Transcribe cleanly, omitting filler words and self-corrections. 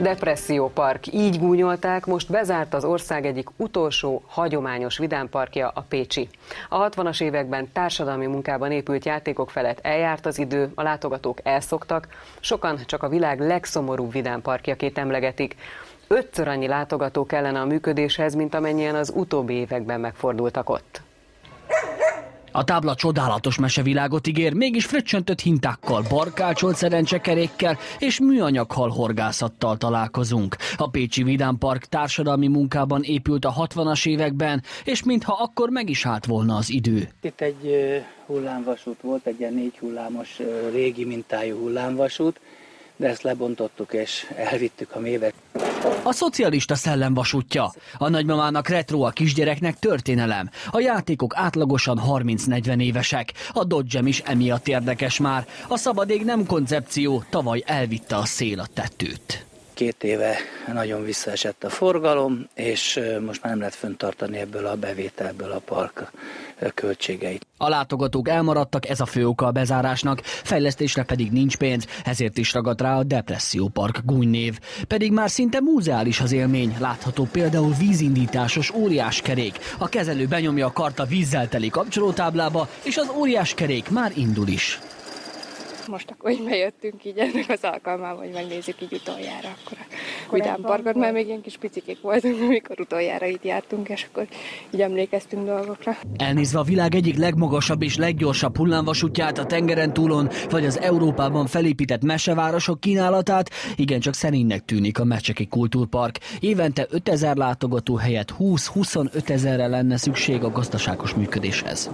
Depressziópark, így gúnyolták, most bezárt az ország egyik utolsó hagyományos vidámparkja, a pécsi. A 60-as években társadalmi munkában épült játékok felett eljárt az idő, a látogatók elszoktak, sokan csak a világ legszomorúbb vidámparkjaként emlegetik. 5-ször annyi látogató kellene a működéshez, mint amennyien az utóbbi években megfordultak ott. A tábla csodálatos mesevilágot ígér, mégis fröccsöntött hintákkal, barkácsolt szerencsekerékkel és műanyag halhorgászattal találkozunk. A pécsi vidámpark társadalmi munkában épült a 60-as években, és mintha akkor meg is állt volna az idő. Itt egy hullámvasút volt, egy ilyen 4 hullámos régi mintájú hullámvasút, de ezt lebontottuk és elvittük a mélybe. A szocialista szellem vasútja. A nagymamának retro, a kisgyereknek történelem. A játékok átlagosan 30-40 évesek. A Dodge-em is emiatt érdekes már. A szabadég nem koncepció, tavaly elvitte a szél a tetőt. 2 éve nagyon visszaesett a forgalom, és most már nem lehet fenntartani ebből a bevételből a park költségeit. A látogatók elmaradtak, ez a fő oka a bezárásnak, fejlesztésre pedig nincs pénz, ezért is ragadt rá a Depressziópark gúnynév. Pedig már szinte múzeális az élmény, látható például vízindításos óriáskerék. A kezelő benyomja a kart a vízzel teli kapcsolótáblába, és az óriáskerék már indul is. Most akkor így bejöttünk így ennek az alkalmával, hogy megnézzük így utoljára akkor a vidámparkot, mert még ilyen kis picikék voltunk, amikor utoljára itt jártunk, és akkor így emlékeztünk dolgokra. Elnézve a világ egyik legmagasabb és leggyorsabb hullámvasútját a tengeren túlon, vagy az Európában felépített mesevárosok kínálatát, igencsak szerénynek tűnik a Mecseki Kultúrpark. Évente 5000 látogató helyett 20-25 ezerre lenne szükség a gazdaságos működéshez.